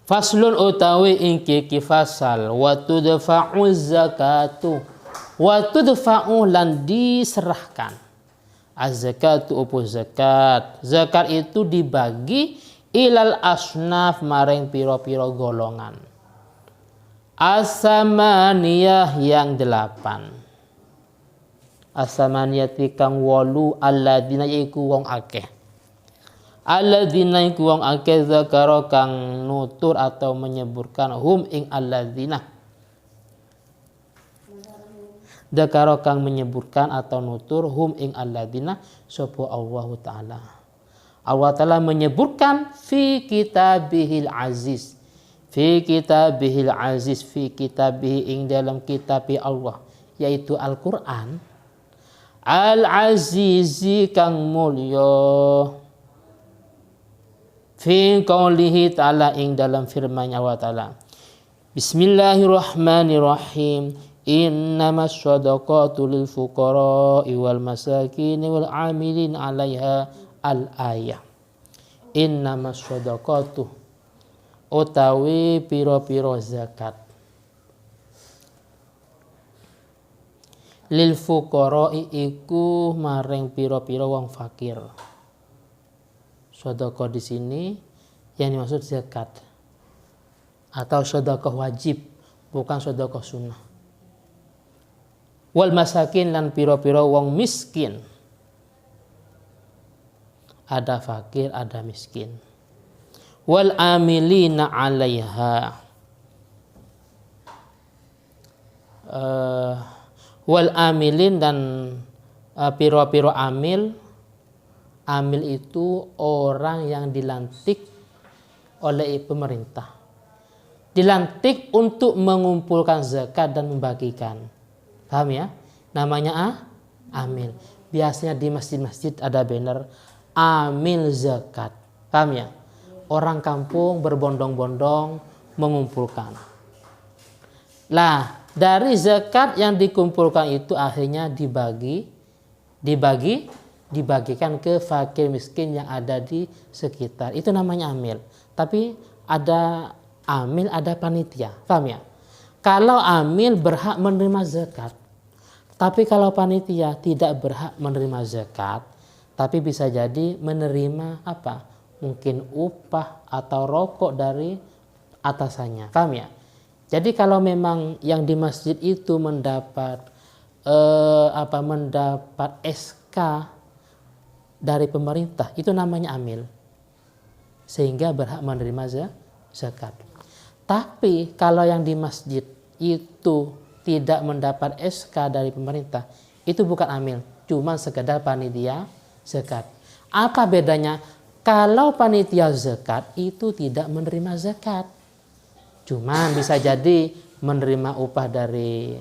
Faslun utawi ingki fasal wa tudfa'u zakatu wa tudfa'u lan diserahkan az-zakatu upu zakat. Zakat itu dibagi ilal asnaf maring piro-piro golongan. As-samaniyah yang 8. As-samaniyah tikang 8 alladzina iku wong akeh. Alladzina iku wong akeh zakara kang nutur atau menyebutkan hum ing alladzina. Zakara kang menyebutkan atau nutur hum ing alladzina sapa Allah taala. Allah taala menyebutkan fi kitabihil aziz. Fi kitabihil aziz, fi kitabihi ing dalam kitab Allah yaitu Al-Qur'an. Al-azizi kang mulya. Fi qaulihi ta'ala ing dalam firman-Nya Allah taala. Bismillahirrahmanirrahim. Innamas shadaqatu lil fuqara'i wal masakin wal 'amilin 'alaiha al-ayah. Innamas shadaqatu utawi piro-piro zakat lil fuqara'i iku maring piro-piro wong fakir. Sedekah di sini yang dimaksud zakat atau sedekah wajib, bukan sedekah sunnah. Wal masakin lan piro-piro wong miskin. Ada fakir, ada miskin. Wal amilina 'alaiha. Wal amilin dan piro-piro amil. Amil itu orang yang dilantik oleh pemerintah. Dilantik untuk mengumpulkan zakat dan membagikan. Paham ya? Namanya amil. Biasanya di masjid-masjid ada banner amil zakat. Paham ya? Orang kampung berbondong-bondong mengumpulkan. Lah, dari zakat yang dikumpulkan itu akhirnya dibagikan ke fakir miskin yang ada di sekitar. Itu namanya amil. Tapi ada amil, ada panitia. Paham ya? Kalau amil berhak menerima zakat. Tapi kalau panitia tidak berhak menerima zakat. Tapi bisa jadi menerima apa? Mungkin upah atau rokok dari atasannya. Paham ya? Jadi kalau memang yang di masjid itu mendapat SK dari pemerintah, itu namanya amil, sehingga berhak menerima zakat. Tapi kalau yang di masjid itu tidak mendapat SK dari pemerintah, itu bukan amil, cuma sekedar panitia zakat. Apa bedanya? Kalau panitia zakat itu tidak menerima zakat, cuma bisa jadi menerima upah dari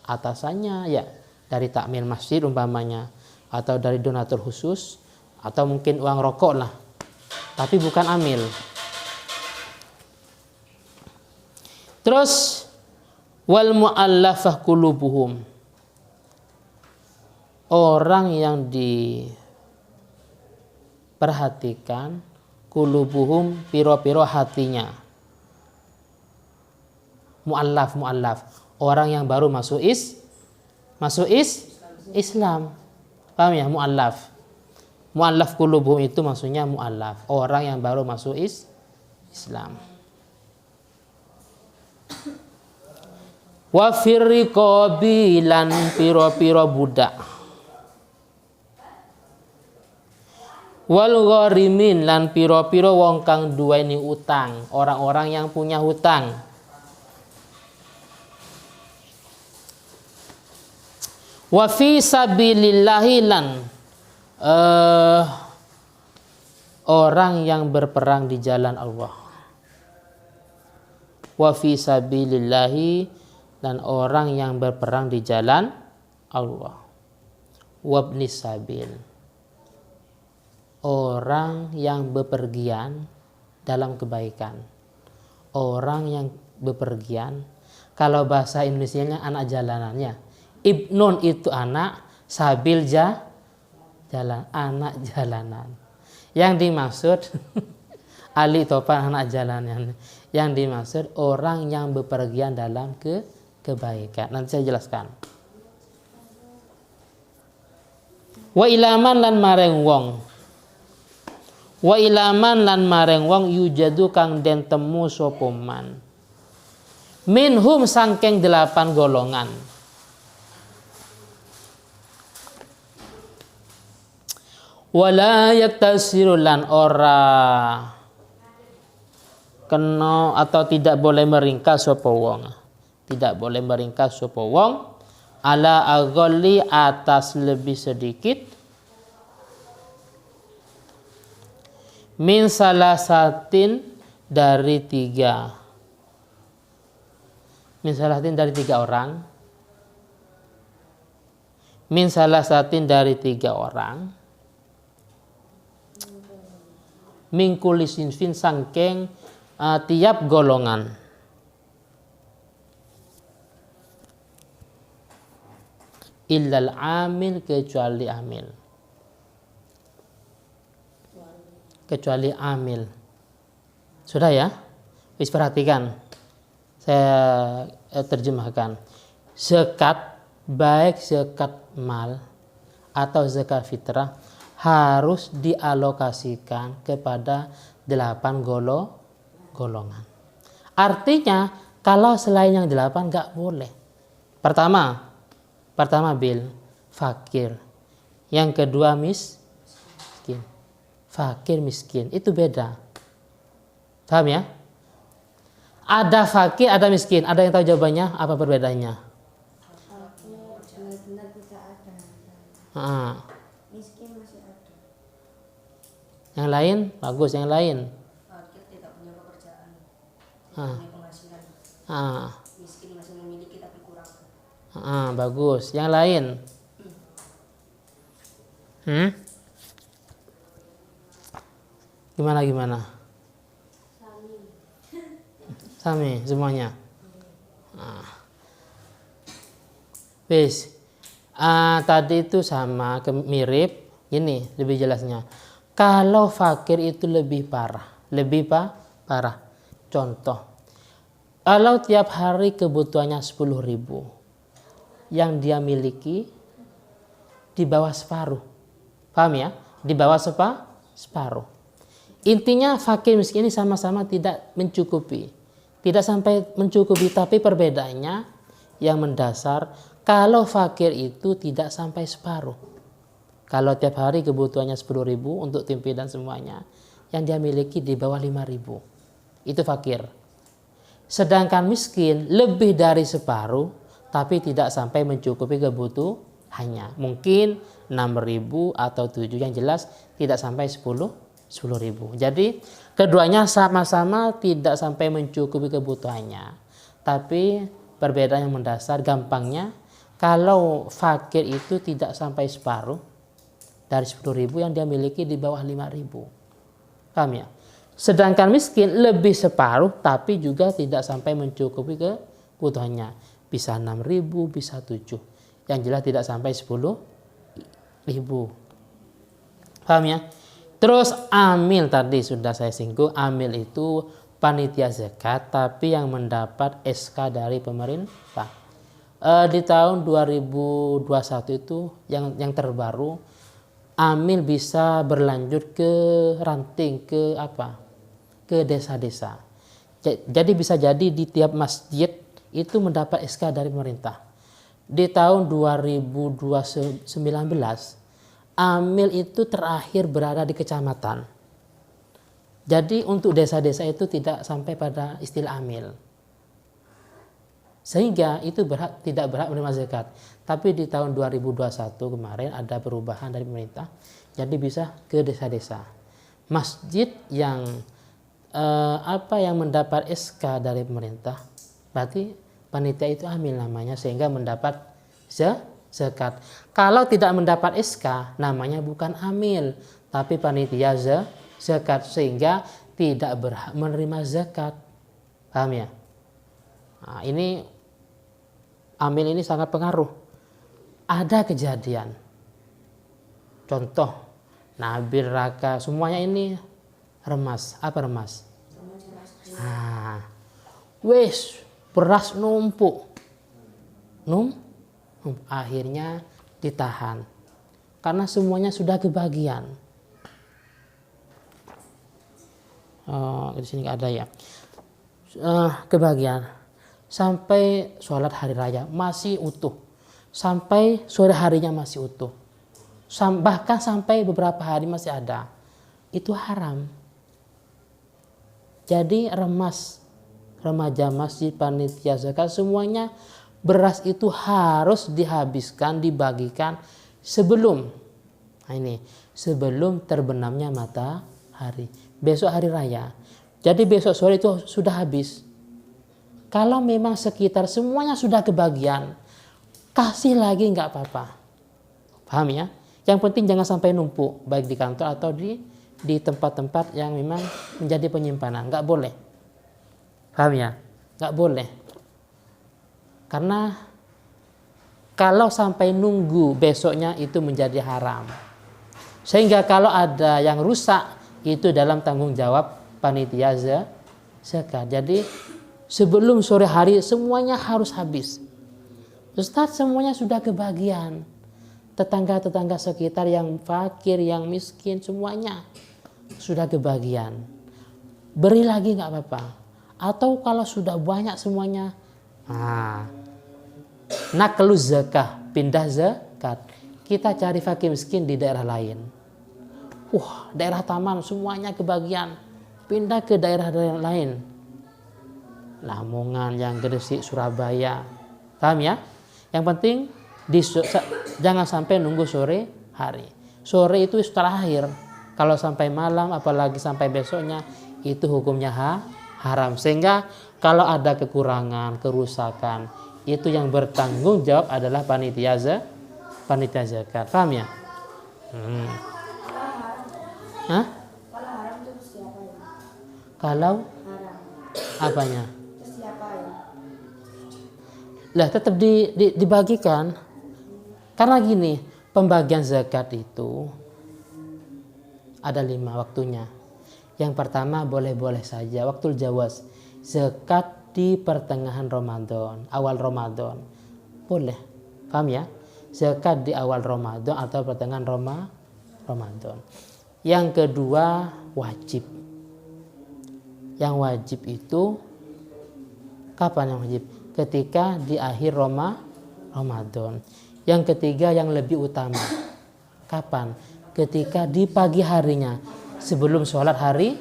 atasannya, ya dari takmir masjid umpamanya, atau dari donatur khusus, atau mungkin uang rokok lah, tapi bukan amil. Terus wal mu'allafah qulubuhum, orang yang diperhatikan qulubuhum piro-piro hatinya. Mu'allaf, orang yang baru masuk Islam. Paham ya? Mu'allaf qulubuhum itu maksudnya mu'allaf, orang yang baru masuk Islam. Wa firriqabi lan piro-piro budak. Wal gharimin lan piro-piro wong kang duweni utang, orang-orang yang punya hutang. Wa fi sabilillahi lan orang yang berperang di jalan Allah. Wa fi sabilillahi dan orang yang berperang di jalan Allah. Wabnis sabil, orang yang bepergian dalam kebaikan. Orang yang bepergian, kalau bahasa Indonesianya anak jalanannya. Ibnun itu anak, sabil jalan, anak jalanan. Yang dimaksud Ali topan anak jalanan. Yang dimaksud orang yang bepergian dalam kebaikan. Nanti saya jelaskan. Wa ilaman lan mareng wong. Wa ilaman lan mareng wong yujadu kang den temu sapa man. Minhum sangking 8 golongan. Wala yaktasiru lan ora kena atau tidak boleh meringkas sapa wong. Tidak boleh meringkas sapa wong ala aghalli atas lebih sedikit min salasatin dari 3. Min salasatin dari 3 orang. Min salasatin dari 3 orang. Min kulli sinfin sangking tiap golongan. Illal amil kecuali amil. Kecuali amil. Sudah ya? Wis perhatikan. Saya terjemahkan. Zakat baik zakat mal atau zakat fitrah harus dialokasikan kepada 8 golongan. Artinya kalau selain yang 8 nggak boleh. Pertama bil fakir. Yang kedua miskin. Fakir miskin itu beda. Paham ya? Ada fakir, ada miskin. Ada yang tahu jawabannya? Apa perbedaannya? Miskin masih ada. Yang lain bagus, yang lain. Fakir tidak punya pekerjaan, tidak punya penghasilan. Miskin masih memiliki tapi kurang. Bagus. Yang lain. Gimana? Sami semuanya. Wis. Tadi itu sama, mirip. Ini lebih jelasnya. Kalau fakir itu lebih parah. Parah. Contoh. Kalau tiap hari kebutuhannya 10.000. Yang dia miliki di bawah separuh. Paham ya? Di bawah separuh. Intinya fakir miskin ini sama-sama tidak mencukupi. Tidak sampai mencukupi, tapi perbedaannya yang mendasar kalau fakir itu tidak sampai separuh. Kalau tiap hari kebutuhannya 10.000 untuk tempe dan semuanya, yang dia miliki di bawah 5.000. Itu fakir. Sedangkan miskin lebih dari separuh, tapi tidak sampai mencukupi kebutuhannya. Mungkin 6.000 atau 7, yang jelas tidak sampai 10.000. Jadi keduanya sama-sama tidak sampai mencukupi kebutuhannya. Tapi perbedaan yang mendasar gampangnya, kalau fakir itu tidak sampai separuh dari 10.000, yang dia miliki di bawah 5.000. Paham ya? Sedangkan miskin lebih separuh tapi juga tidak sampai mencukupi kebutuhannya. Bisa 6.000, bisa 7. Yang jelas tidak sampai 10.000. Paham ya? Terus amil tadi sudah saya singgung. Amil itu panitia zakat tapi yang mendapat SK dari pemerintah. Di tahun 2021 itu yang terbaru, amil bisa berlanjut ke ranting, ke desa-desa. Jadi bisa jadi di tiap masjid itu mendapat SK dari pemerintah. Di tahun 2019 amil itu terakhir berada di kecamatan. Jadi untuk desa-desa itu tidak sampai pada istilah amil. Sehingga itu tidak berhak menerima zakat. Tapi di tahun 2021 kemarin ada perubahan dari pemerintah. Jadi bisa ke desa-desa. Masjid yang yang mendapat SK dari pemerintah, berarti panitia itu amil namanya, sehingga mendapat zakat. Kalau tidak mendapat SK, namanya bukan amil, tapi panitia zakat, sehingga tidak berhak menerima zakat. Paham ya? Nah, ini amil ini sangat pengaruh. Ada kejadian, contoh Nabil, Raka, semuanya ini remas. Apa remas? Wes beras numpuk. Akhirnya ditahan. Karena semuanya sudah kebagian. Di sini nggak ada ya. Kebagian. Sampai sholat hari raya masih utuh. Sampai sore harinya masih utuh. Bahkan sampai beberapa hari masih ada. Itu haram. Jadi remaja masjid, panitia zakat, semuanya beras itu harus dihabiskan, dibagikan sebelum terbenamnya matahari. Besok hari raya. Jadi besok sore itu sudah habis. Kalau memang sekitar semuanya sudah kebagian, kasih lagi nggak apa-apa. Paham ya? Yang penting jangan sampai numpuk, baik di kantor atau di tempat-tempat yang memang menjadi penyimpanan. Nggak boleh. Paham ya? Nggak boleh. Karena kalau sampai nunggu besoknya itu menjadi haram. Sehingga kalau ada yang rusak itu dalam tanggung jawab panitia zakat. Jadi sebelum sore hari semuanya harus habis. Ustadz, semuanya sudah kebagian. Tetangga-tetangga sekitar yang fakir, yang miskin, semuanya sudah kebagian. Beri lagi nggak apa-apa. Atau kalau sudah banyak semuanya, naklu zakah, pindah zakat. Kita cari fakir miskin di daerah lain. Daerah Taman semuanya kebagian. Pindah ke daerah-daerah lain. Lamongan, yang Gresik, Surabaya. Paham ya? Yang penting jangan sampai nunggu sore hari. Sore itu terakhir. Kalau sampai malam, apalagi sampai besoknya, itu hukumnya haram. Sehingga kalau ada kekurangan, kerusakan, itu yang bertanggung jawab adalah panitia zakat. Paham ya? Kalau haram itu siapa ya? Kalau Haram. apanya? Terus siapa ya? Lah tetap dibagikan. Karena gini, pembagian zakat itu ada 5 waktunya. Yang pertama boleh-boleh saja, waktu jawaz. Zakat di pertengahan Ramadan, awal Ramadan. Boleh. Paham ya? Zakat di awal Ramadan atau pertengahan Ramadan. Yang kedua wajib. Yang wajib itu kapan yang wajib? Ketika di akhir Ramadan. Yang ketiga yang lebih utama. Kapan? Ketika di pagi harinya sebelum sholat hari.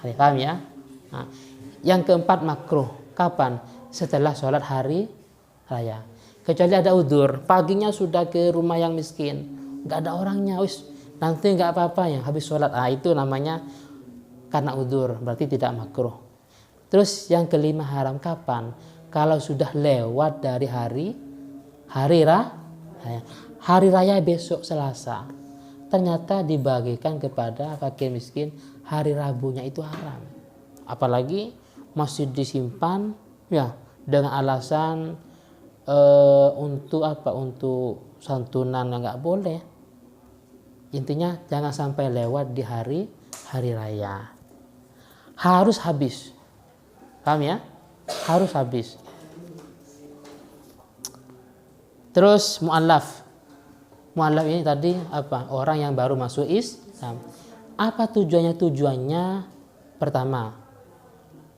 Paham ya? Yang keempat makruh. Kapan? Setelah sholat hari raya. Kecuali ada udzur. Paginya sudah ke rumah yang miskin. Nggak ada orangnya. Nanti nggak apa-apa yang habis sholat. Itu namanya karena udzur. Berarti tidak makruh. Terus yang kelima haram kapan? Kalau sudah lewat dari hari raya besok Selasa. Ternyata dibagikan kepada fakir miskin hari Rabunya, itu haram. Apalagi masih disimpan ya dengan alasan untuk santunan, nggak boleh. Intinya jangan sampai lewat di hari raya. Harus habis. Paham ya? Harus habis. Terus mu'allaf. Mu'allaf ini tadi apa? Orang yang baru masuk Islam. Apa tujuannya? Tujuannya pertama,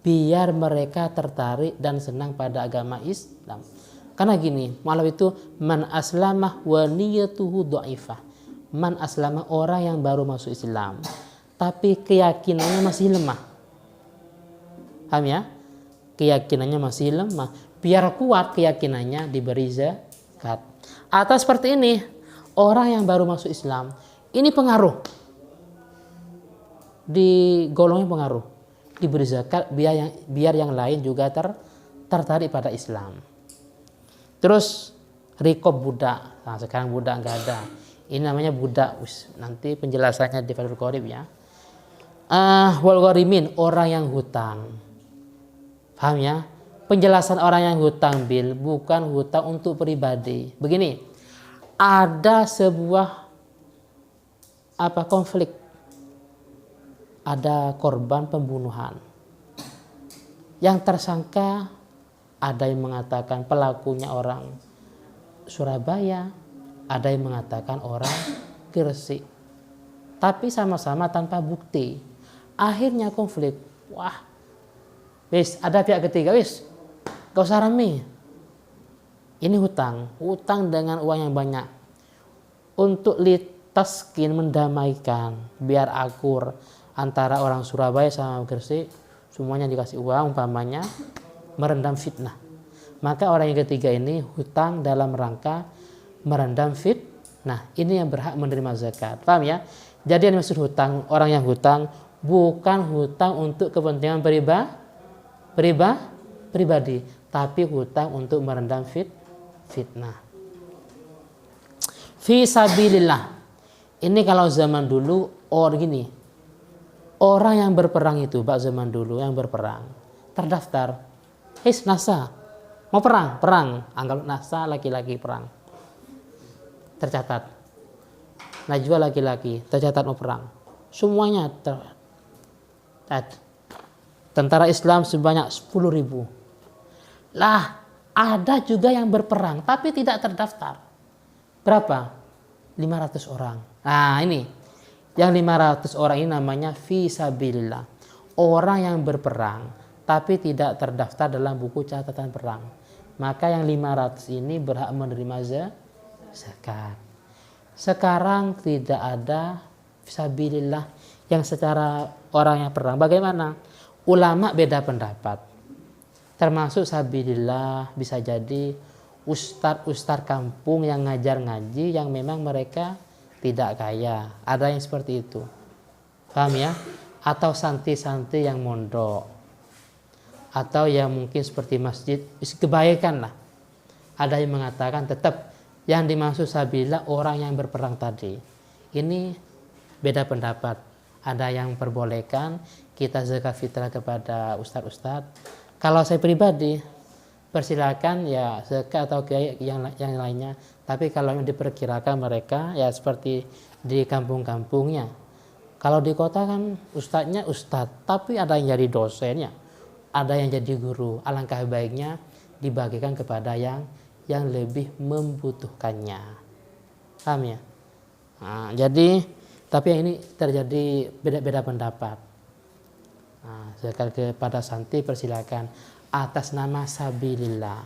biar mereka tertarik dan senang pada agama Islam. Karena gini, mu'allaf itu man aslamah wa niyatuhu dhaifah. Man aslamah, orang yang baru masuk Islam tapi keyakinannya masih lemah. Paham ya? Keyakinannya masih lemah. Biar kuat keyakinannya, diberi zakat. Atau seperti ini, orang yang baru masuk Islam, ini pengaruh. Di golongnya pengaruh. Diberi zakat biar yang lain juga tertarik pada Islam. Terus rikob budak. Nah, sekarang budak nggak ada. Ini namanya budak. Nanti penjelasannya di Fathul Qorib ya. Wal gharimin, orang yang hutang. Paham ya? Penjelasan orang yang hutang bil, bukan hutang untuk pribadi. Begini, ada sebuah konflik ada korban pembunuhan. Yang tersangka ada yang mengatakan pelakunya orang Surabaya, ada yang mengatakan orang Gresik. Tapi sama-sama tanpa bukti. Akhirnya konflik. Wah, wis ada pihak ketiga, wis gak usah rame. Ini hutang dengan uang yang banyak. Untuk litaskin, mendamaikan, biar akur antara orang Surabaya sama Gresik, semuanya dikasih uang umpamanya merendam fitnah. Maka orang yang ketiga ini hutang dalam rangka merendam fitnah. Ini yang berhak menerima zakat. Paham ya? Jadi yang dimaksud hutang, orang yang hutang bukan hutang untuk kepentingan pribadi, tapi hutang untuk merendam fitnah. Fi sabilillah. Ini kalau zaman dulu gini. Orang yang berperang itu, zaman dulu yang berperang terdaftar. Nasa mau perang. Anggap nasa laki-laki perang. Tercatat. Najwa laki-laki tercatat mau perang. Semuanya tentara Islam sebanyak 10.000. Lah, ada juga yang berperang tapi tidak terdaftar. Berapa? 500 orang. Nah, ini. Yang 500 orang ini namanya fi sabilillah. Orang yang berperang tapi tidak terdaftar dalam buku catatan perang. Maka yang 500 ini berhak menerima zakat. Sekarang tidak ada fisabilillah yang secara orang yang perang. Bagaimana? Ulama beda pendapat. Termasuk sabilillah bisa jadi ustadz kampung yang ngajar ngaji yang memang mereka tidak kaya. Ada yang seperti itu. Paham ya? Atau santri-santri yang mondok. Atau yang mungkin seperti masjid, kebaikan lah. Ada yang mengatakan tetap yang dimaksud sabilillah orang yang berperang tadi. Ini beda pendapat. Ada yang perbolehkan kita zakat fitrah kepada ustadz-ustadz. Kalau saya pribadi persilakan ya zakat atau yang lainnya. Tapi kalau yang diperkirakan mereka ya seperti di kampung-kampungnya. Kalau di kota kan ustadznya ustadz, tapi ada yang jadi dosennya, ada yang jadi guru. Alangkah baiknya dibagikan kepada yang lebih membutuhkannya. Paham ya? Nah, jadi tapi yang ini terjadi beda-beda pendapat. Nah, zakat kepada santri persilakan atas nama sabilillah.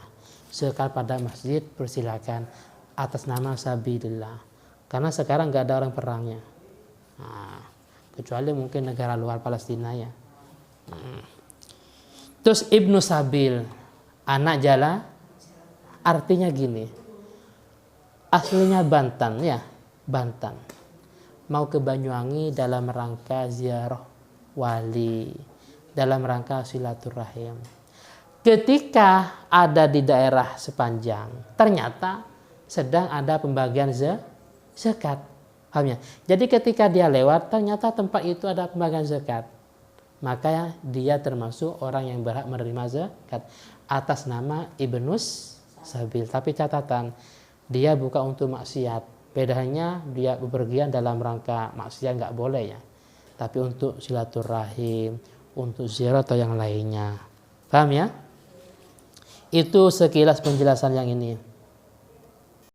Zakat pada masjid persilakan atas nama sabilillah. Karena sekarang nggak ada orang perangnya. Nah, kecuali mungkin negara luar Palestina ya. Terus Ibnu Sabil, anak jala, artinya gini. Aslinya Banten ya, Banten. Mau ke Banyuwangi dalam rangka ziarah wali, dalam rangka silaturahim. Ketika ada di daerah Sepanjang, ternyata sedang ada pembagian zakat. Paham ya? Jadi ketika dia lewat, ternyata tempat itu ada pembagian zakat. Maka dia termasuk orang yang berhak menerima zakat atas nama Ibnus Sabil. Tapi catatan, dia bukan untuk maksiat. Bedanya dia bepergian dalam rangka maksiat nggak boleh ya. Tapi untuk silaturahim, untuk ziarah atau yang lainnya. Paham ya? Itu sekilas penjelasan yang ini.